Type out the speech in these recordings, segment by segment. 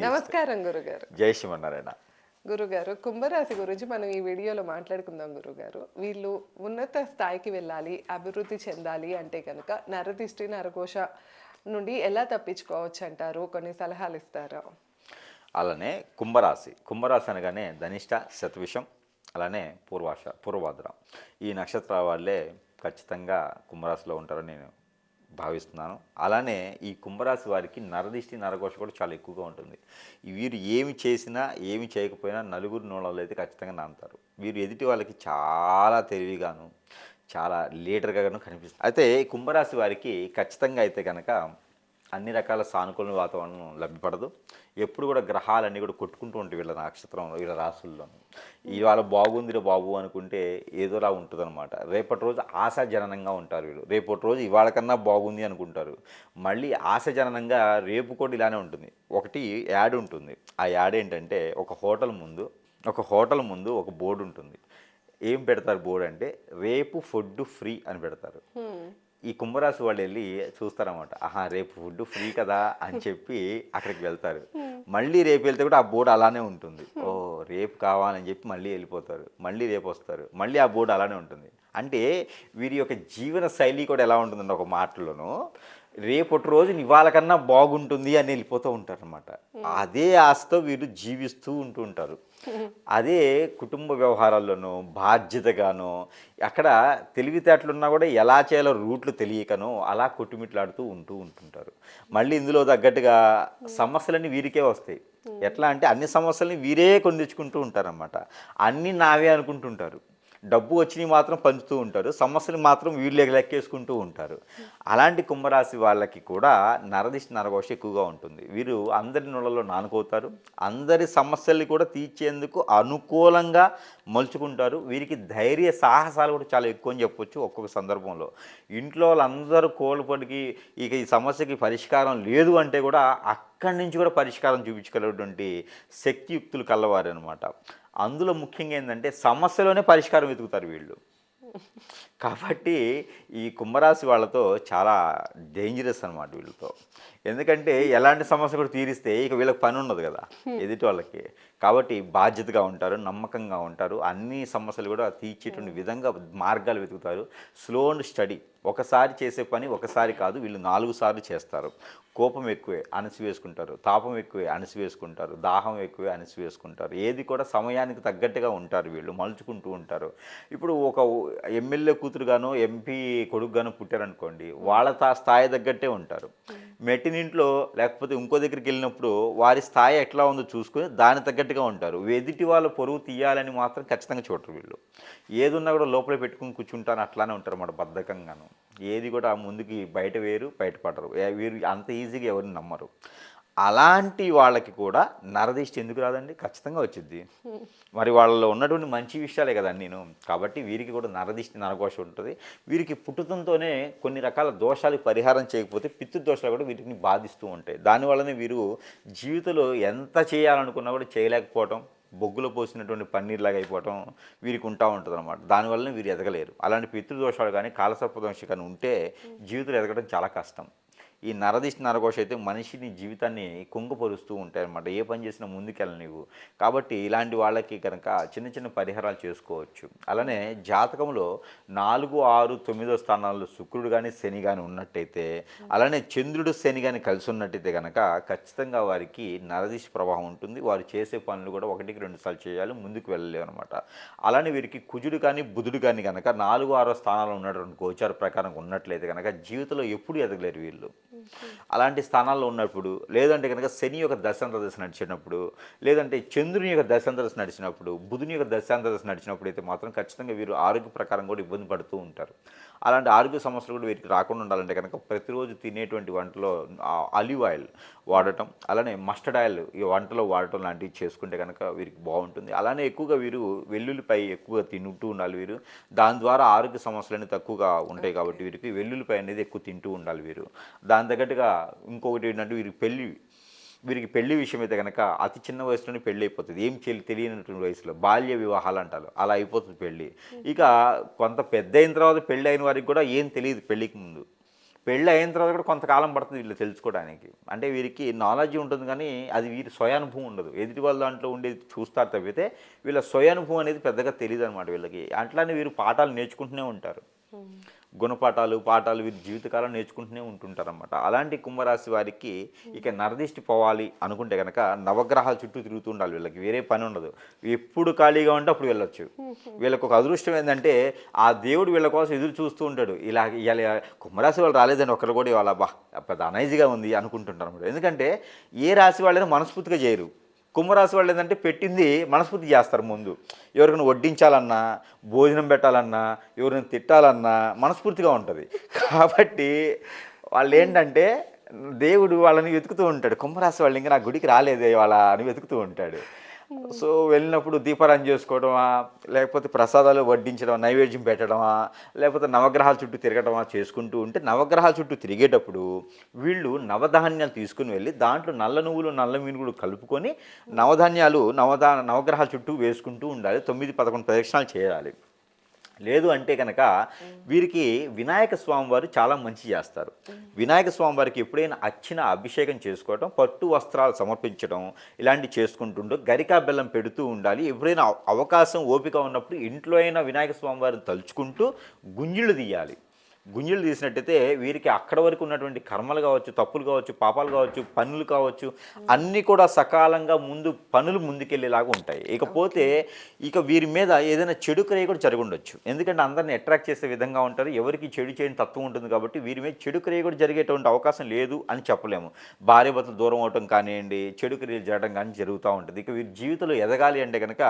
నమస్కారం గురుగారు. జై శ్రీమన్నారాయణ. గురుగారు, కుంభరాశి గురించి మనం ఈ వీడియోలో మాట్లాడుకుందాం గురుగారు. వీళ్ళు ఉన్నత స్థాయికి వెళ్ళాలి, అభివృద్ధి చెందాలి అంటే కనుక నరదిష్టి, నరఘోష నుండి ఎలా తప్పించుకోవచ్చు అంటారు? కొన్ని సలహాలు ఇస్తారా? అలానే కుంభరాశి అనగానే ధనిష్ట, శతవిషం, అలానే పూర్వాద్ర ఈ నక్షత్రాల వాళ్ళే ఖచ్చితంగా కుంభరాశిలో ఉంటారని నేను భావిస్తున్నాను. అలానే ఈ కుంభరాశి వారికి నరదిష్టి, నరఘోష కూడా చాలా ఎక్కువగా ఉంటుంది. వీరు ఏమి చేసినా ఏమి చేయకపోయినా నలుగురు నోళ్ళలో అయితే ఖచ్చితంగా నానుతారు. వీరు ఎదుటి వాళ్ళకి చాలా తెలివిగాను, చాలా లీడర్గాను కనిపిస్తుంది. అయితే కుంభరాశి వారికి ఖచ్చితంగా అయితే కనుక అన్ని రకాల సానుకూల వాతావరణం లభ్యపడదు. ఎప్పుడు కూడా గ్రహాలన్నీ కూడా కొట్టుకుంటూ ఉంటాయి వీళ్ళ నక్షత్రంలో, వీళ్ళ రాసుల్లోనూ. ఇవాళ బాగుందిరా బాబు అనుకుంటే ఏదోలా ఉంటుంది అనమాట. రేపటి రోజు ఆశాజననంగా ఉంటారు వీళ్ళు. రేపటి రోజు ఇవాళ కన్నా బాగుంది అనుకుంటారు. మళ్ళీ ఆశాజననంగా రేపు కూడా ఇలానే ఉంటుంది. ఒకటి యాడ్ ఉంటుంది. ఆ యాడ్ ఏంటంటే ఒక హోటల్ ముందు ఒక బోర్డు ఉంటుంది. ఏం పెడతారు బోర్డు అంటే రేపు ఫుడ్ ఫ్రీ అని పెడతారు. ఈ కుంభరాశి వాళ్ళు వెళ్ళి చూస్తారన్నమాట. ఆహా, రేపు ఫుడ్ ఫ్రీ కదా అని చెప్పి అక్కడికి వెళ్తారు. మళ్ళీ రేపు వెళ్తే కూడా ఆ బోర్డు అలానే ఉంటుంది. ఓ రేపు కావాలని చెప్పి మళ్ళీ వెళ్ళిపోతారు. మళ్ళీ రేపు వస్తారు, మళ్ళీ ఆ బోర్డు అలానే ఉంటుంది. అంటే వీరి యొక్క జీవన శైలి కూడా ఎలా ఉంటుందంటే ఒక మాటలోనూ రేపటి రోజు ఇవాళ కన్నా బాగుంటుంది అని వెళ్ళిపోతూ ఉంటారనమాట. అదే ఆశతో వీరు జీవిస్తూ ఉంటారు. అదే కుటుంబ వ్యవహారాల్లోనూ బాధ్యతగానో అక్కడ తెలివితేటలున్నా కూడా ఎలా చేయాలో రూట్లు తెలియకనో అలా కొట్టుమిట్లాడుతూ ఉంటుంటారు. మళ్ళీ ఇందులో తగ్గట్టుగా సమస్యలన్నీ వీరికే వస్తాయి. ఎట్లా అంటే అన్ని సమస్యలని వీరే కొని తెచ్చుకుంటూ ఉంటారన్నమాట. అన్నీ నావే అనుకుంటుంటారు. డబ్బు వచ్చినవి మాత్రం పంచుతూ ఉంటారు, సమస్యలు మాత్రం వీళ్ళే లెక్కేసుకుంటూ ఉంటారు. అలాంటి కుంభరాశి వాళ్ళకి కూడా నరదిష్టి, నరఘోష ఎక్కువగా ఉంటుంది. వీరు అందరి నోళ్ళలో నానుకోతారు. అందరి సమస్యల్ని కూడా తీర్చేందుకు అనుకూలంగా మలుచుకుంటారు. వీరికి ధైర్య సాహసాలు కూడా చాలా ఎక్కువ అని చెప్పొచ్చు. ఒక్కొక్క సందర్భంలో ఇంట్లో వాళ్ళందరూ కోల్పడికి ఇక ఈ సమస్యకి పరిష్కారం లేదు అంటే కూడా అక్కడి నుంచి కూడా పరిష్కారం చూపించగలిగినటువంటి శక్తియుక్తులు కలవారనమాట. అందులో ముఖ్యంగా ఏంటంటే సమస్యలోనే పరిష్కారం వెతుకుతారు వీళ్ళు. కాబట్టి ఈ కుంభరాశి వాళ్ళతో చాలా డేంజరస్ అనమాట వీళ్ళతో. ఎందుకంటే ఎలాంటి సమస్య కూడా తీరిస్తే ఇక వీళ్ళకి పని ఉండదు కదా ఎదుటి వాళ్ళకి. కాబట్టి బాధ్యతగా ఉంటారు, నమ్మకంగా ఉంటారు. అన్ని సమస్యలు కూడా తీర్చేటువంటి విధంగా మార్గాలు వెతుకుతారు. Slow and study. ఒకసారి చేసే పని ఒకసారి కాదు, వీళ్ళు 4 సార్లు చేస్తారు. కోపం ఎక్కువే అణిసివేసుకుంటారు, తాపం ఎక్కువే అణిసివేసుకుంటారు, దాహం ఎక్కువే అణిసివేసుకుంటారు. ఏది కూడా సమయానికి తగ్గట్టుగా ఉంటారు వీళ్ళు, మలుచుకుంటూ ఉంటారు. ఇప్పుడు ఒక ఎమ్మెల్యే కూతురుగానో ఎంపీ కొడుకుగానో పుట్టారనుకోండి, వాళ్ళ స్థాయి తగ్గట్టే ఉంటారు. మెట్టినింట్లో లేకపోతే ఇంకో దగ్గరికి వెళ్ళినప్పుడు వారి స్థాయి ఎట్లా ఉందో చూసుకొని దాని తగ్గట్టుగా ఉంటారు. ఎదుటి వాళ్ళ పొరుగు తీయాలని మాత్రం ఖచ్చితంగా చూడరు వీళ్ళు. ఏది ఉన్నా కూడా లోపల పెట్టుకుని కూర్చుంటారు, అట్లానే ఉంటారు అన్నమాట బద్ధకంగాను. ఏది కూడా ముందుకి బయట వేరు, బయటపడరు. వీరు అంత ఈజీగా ఎవరిని నమ్మరు. అలాంటి వాళ్ళకి కూడా నరదిష్టి ఎందుకు రాదండి? ఖచ్చితంగా వచ్చింది. మరి వాళ్ళలో ఉన్నటువంటి మంచి విషయాలే కదా నేను. కాబట్టి వీరికి కూడా నరదిష్టి, నరఘోష ఉంటుంది. వీరికి పుట్టుతంతోనే కొన్ని రకాల దోషాలు పరిహారం చేయకపోతే పితృదోషాలు కూడా వీటిని బాధిస్తూ ఉంటాయి. దానివల్లనే వీరు జీవితంలో ఎంత చేయాలనుకున్నా కూడా చేయలేకపోవటం, బొగ్గులో పోసినటువంటి పన్నీర్లాగా అయిపోవటం వీరికి ఉంటుంది అనమాట. దానివల్లనే వీరు ఎదగలేరు. అలాంటి పితృదోషాలు కానీ కాలసర్పదోషం కానీ ఉంటే జీవితంలో ఎదగడం చాలా కష్టం. ఈ నరదిష్టి, నరఘోష అయితే మనిషిని జీవితాన్ని కుంగపరుస్తూ ఉంటాయి అన్నమాట. ఏ పని చేసినా ముందుకెళ్ళ నీవు. కాబట్టి ఇలాంటి వాళ్ళకి కనుక చిన్న చిన్న పరిహారాలు చేసుకోవచ్చు. అలానే జాతకంలో 4, 6, 9వ స్థానాల్లో శుక్రుడు కానీ శని కానీ ఉన్నట్టయితే, అలానే చంద్రుడు శని కానీ కలిసి ఉన్నట్టయితే కనుక ఖచ్చితంగా వారికి నరదిష్టి ప్రభావం ఉంటుంది. వారు చేసే పనులు కూడా 1కి 2 సార్లు చేయాలి, ముందుకు వెళ్ళలేవు అనమాట. అలానే వీరికి కుజుడు కానీ బుధుడు కానీ కనుక 4, 6వ స్థానాల్లో ఉన్నటువంటి గోచార ప్రకారం ఉన్నట్లయితే కనుక జీవితంలో ఎప్పుడు ఎదగలేరు వీళ్ళు. అలాంటి స్థానాల్లో ఉన్నప్పుడు, లేదంటే కనుక శని యొక్క దశాంతరదశ నడిచినప్పుడు, లేదంటే చంద్రుని యొక్క దశాంతరదశ నడిచినప్పుడు, బుధుని యొక్క దశాంతరదశ నడిచినప్పుడు అయితే మాత్రం ఖచ్చితంగా వీరు ఆరోగ్య ప్రకారం కూడా ఇబ్బంది పడుతూ ఉంటారు. అలాంటి ఆరోగ్య సమస్యలు కూడా వీరికి రాకుండా ఉండాలంటే కనుక ప్రతిరోజు తినేటువంటి వంటలో ఆలివ్ ఆయిల్ వాడటం, అలానే మస్టర్డ్ ఆయిల్ ఈ వంటలో వాడటం లాంటివి చేసుకుంటే కనుక వీరికి బాగుంటుంది. అలానే ఎక్కువగా వీరు వెల్లుల్లిపై ఎక్కువగా తింటూ ఉండాలి వీరు. దాని ద్వారా ఆరోగ్య సమస్యలు తక్కువగా ఉంటాయి. కాబట్టి వీరికి వెల్లుల్లిపై అనేది ఎక్కువ తింటూ ఉండాలి వీరు. దాని తగ్గట్టుగా ఇంకొకటి ఏంటంటే వీరికి పెళ్లి విషయం అయితే కనుక అతి చిన్న వయసులోనే పెళ్ళి అయిపోతుంది. ఏం తెలియనటువంటి వయసులో బాల్య వివాహాలు అంటారు, అలా అయిపోతుంది పెళ్ళి. ఇక కొంత పెద్ద అయిన తర్వాత పెళ్ళి అయిన వారికి కూడా ఏం తెలియదు పెళ్ళికి ముందు. పెళ్ళి అయిన తర్వాత కూడా కొంతకాలం పడుతుంది వీళ్ళు తెలుసుకోవడానికి. అంటే వీరికి నాలెడ్జ్ ఉంటుంది కానీ అది వీరి స్వయానుభవం ఉండదు. ఎదుటి వాళ్ళ దాంట్లో ఉండేది చూస్తారు తప్పితే వీళ్ళ స్వయానుభవం అనేది పెద్దగా తెలియదు అనమాట వీళ్ళకి. అట్లానే వీరు పాఠాలు నేర్చుకుంటూనే ఉంటారు. గుణపాఠాలు పాఠాలు వీరి జీవితకాలం నేర్చుకుంటూనే ఉంటుంటారన్నమాట. అలాంటి కుంభరాశి వారికి ఇక నరదిష్టి పోవాలి అనుకుంటే కనుక నవగ్రహాల చుట్టూ తిరుగుతూ ఉండాలి. వీళ్ళకి వేరే పని ఉండదు. ఎప్పుడు ఖాళీగా ఉంటే అప్పుడు వెళ్ళొచ్చు. వీళ్ళకి ఒక అదృష్టం ఏంటంటే ఆ దేవుడు వీళ్ళ కోసం ఎదురు చూస్తూ ఉంటాడు. ఇలా కుంభరాశి వాళ్ళు రాలేదని ఒకరు కూడా ఇవాళ పెద్ద అనైజీగా ఉంది అనుకుంటుంటారు అన్నమాట. ఎందుకంటే ఏ రాశి వాళ్ళైనా మనస్ఫూర్తిగా చేయరు. కుంభరాశి వాళ్ళు ఏంటంటే పెట్టింది మనస్ఫూర్తి చేస్తారు. ముందు ఎవరికైనా వడ్డించాలన్నా, భోజనం పెట్టాలన్నా, ఎవరిని తిట్టాలన్నా మనస్ఫూర్తిగా ఉంటుంది. కాబట్టి వాళ్ళు ఏంటంటే దేవుడు వాళ్ళని వెతుకుతూ ఉంటాడు. కుంభరాశి వాళ్ళు ఇంకా నా గుడికి రాలేదే వాళ్ళ అని వెతుకుతూ ఉంటాడు. సో వెళ్ళినప్పుడు దీపారాధన చేసుకోవడమా, లేకపోతే ప్రసాదాలు వడ్డించడం, నైవేద్యం పెట్టడమా, లేకపోతే నవగ్రహాల చుట్టూ తిరగడమా చేసుకుంటూ ఉంటే, నవగ్రహాల చుట్టూ తిరిగేటప్పుడు వీళ్ళు నవధాన్యాలు తీసుకుని వెళ్ళి దాంట్లో నల్ల నువ్వులు నల్ల మినుగులు కలుపుకొని నవగ్రహాల చుట్టూ వేసుకుంటూ ఉండాలి. 9-11 ప్రదక్షిణాలు చేయాలి. లేదు అంటే కనుక వీరికి వినాయక స్వామి వారు చాలా మంచి చేస్తారు. వినాయక స్వామి వారికి ఎప్పుడైనా అర్చన అభిషేకం చేసుకోవడం, పట్టు వస్త్రాలు సమర్పించడం ఇలాంటివి చేసుకుంటుండో గరికా బెల్లం పెడుతూ ఉండాలి. ఎప్పుడైనా అవకాశం ఓపిక ఉన్నప్పుడు ఇంట్లో అయినా వినాయక స్వామి వారిని తలుచుకుంటూ గుంజిళ్ళు తీయాలి. గుంజులు తీసినట్టయితే వీరికి అక్కడ వరకు ఉన్నటువంటి కర్మలు కావచ్చు, తప్పులు కావచ్చు, పాపాలు కావచ్చు, పనులు కావచ్చు, అన్నీ కూడా సకాలంగా పనులు ముందుకెళ్ళేలాగా ఉంటాయి. ఇకపోతే ఇక వీరి మీద ఏదైనా చెడు క్రియ కూడా జరిగి ఉండొచ్చు. ఎందుకంటే అందరిని అట్రాక్ట్ చేసే విధంగా ఉంటారు. ఎవరికి చెడు చేయని తత్వం ఉంటుంది కాబట్టి వీరి మీద చెడు క్రియ కూడా జరిగేటువంటి అవకాశం లేదు అని చెప్పలేము. భార్య భర్తలు దూరం అవటం కానివ్వండి, చెడు క్రియలు జరగడం కానీ జరుగుతూ ఉంటుంది. ఇక వీరి జీవితంలో ఎదగాలి అంటే కనుక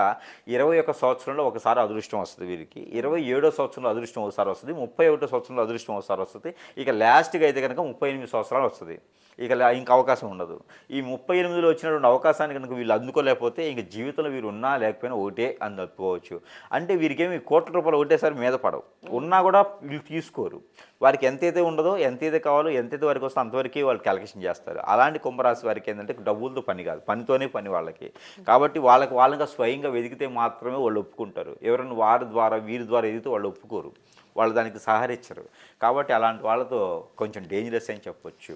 21 సంవత్సరంలో ఒకసారి అదృష్టం వస్తుంది వీరికి, 27వ సంవత్సరంలో అదృష్టం ఒకసారి వస్తుంది, 31వ సంవత్సరంలో అదృష్టం ఒకసారి వస్తుంది. ఇక లాస్ట్గా అయితే కనుక 38 సంవత్సరాలు వస్తుంది. ఇక ఇంక అవకాశం ఉండదు. ఈ 38లో వచ్చినటువంటి అవకాశాన్ని కనుక వీళ్ళు అందుకోలేకపోతే ఇంక జీవితంలో వీరు ఉన్నా లేకపోయినా ఒకటే అని చెప్పుకోవచ్చు. అంటే వీరికేమి కోట్ల రూపాయలు ఒకటేసారి మీద పడవు, ఉన్నా కూడా వీళ్ళు తీసుకోరు. వారికి ఎంతైతే ఉండదో, ఎంతైతే కావాలో, ఎంతైతే వారికి వస్తుందో అంతవరకు వాళ్ళు క్యాలిక్యులేషన్ చేస్తారు. అలాంటి కుంభరాశి వారికి ఏంటంటే డబ్బులతో పని కాదు, పనితోనే పని వాళ్ళకి. కాబట్టి వాళ్ళగా స్వయంగా వెతికితే మాత్రమే వాళ్ళు ఒప్పుకుంటారు. ఎవరైనా వీరి ద్వారా ఎదిగితే వాళ్ళు ఒప్పుకోరు, వాళ్ళు దానికి సహకరించరు. కాబట్టి అలాంటి వాళ్ళతో కొంచెం డేంజరస్ అని చెప్పొచ్చు,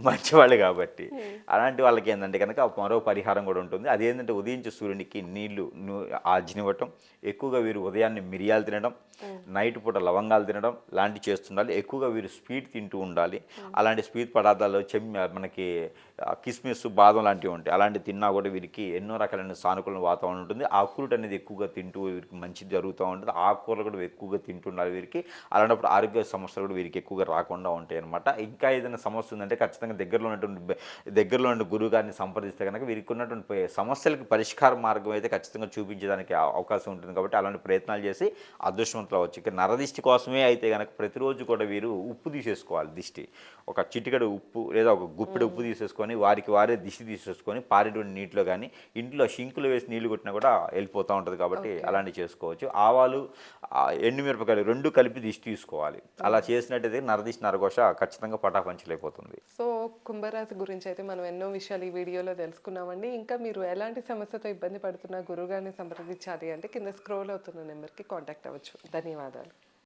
మంచివాళ్ళు కాబట్టి. అలాంటి వాళ్ళకి ఏంటంటే కనుక మరో పరిహారం కూడా ఉంటుంది. అదేంటంటే ఉదయించే సూర్యునికి నీళ్లు ఆజ్నివ్వటం, ఎక్కువగా వీరు ఉదయాన్నే మిరియాలు తినడం, నైట్ పూట లవంగాలు తినడం లాంటివి చేస్తుండాలి. ఎక్కువగా వీరు స్వీట్ తింటూ ఉండాలి. అలాంటి స్వీట్ పదార్థాలు మనకి కిస్మిస్, బాదం లాంటివి ఉంటాయి. అలాంటివి తిన్నా కూడా వీరికి ఎన్నో రకాలైన సానుకూల వాతావరణం ఉంటుంది. ఆకుకూరలు అనేది ఎక్కువగా తింటూ వీరికి మంచిది జరుగుతూ ఉంటుంది. ఆకుకూరలు కూడా ఎక్కువగా తింటుండాలి వీరికి. అలాంటప్పుడు ఆరోగ్య సమస్యలు కూడా వీరికి ఎక్కువగా రాకుండా ఉంటాయి అన్నమాట. ఇంకా ఏదైనా సమస్య ఉందంటే ఖచ్చితంగా దగ్గరలో ఉన్న గురువు గారిని సంప్రదిస్తే కనుక వీరికి ఉన్నటువంటి సమస్యలకి పరిష్కార మార్గం అయితే ఖచ్చితంగా చూపించడానికి అవకాశం ఉంటుంది. కాబట్టి అలాంటి ప్రయత్నాలు చేసి అదృష్టవంతులు అవ్వచ్చు. ఇక నరదిష్టి కోసమే అయితే కనుక ప్రతిరోజు కూడా వీరు ఉప్పు తీసేసుకోవాలి. దిష్టి ఒక చిటికెడు ఉప్పు లేదా ఒక గుప్పెడు ఉప్పు తీసేసుకొని వారే దిష్టి తీసేసుకొని పారేటువంటి నీటిలో కానీ ఇంట్లో షింకులో వేసి నీళ్లు కొట్టినా కూడా వెళ్ళిపోతూ ఉంటుంది. కాబట్టి అలాంటివి చేసుకోవచ్చు. ఆవాలు, ఎండుమిరపకాయలు 2 కలిపి దిష్టి తీసుకోవాలి. అలా చేసినట్టయితే నరదిష్టి నరఘోష ఖచ్చితంగా పటాపంచలైపోతుంది. సో కుంభరాశి గురించి అయితే మనం ఎన్నో విషయాలు ఈ వీడియోలో తెలుసుకున్నామండి. ఇంకా మీరు ఎలాంటి సమస్యతో ఇబ్బంది పడుతున్నా గురువుగారిని సంప్రదించాలి అంటే కింద స్క్రోల్ అవుతున్న నెంబర్కి కాంటాక్ట్ అవ్వచ్చు. ధన్యవాదాలు.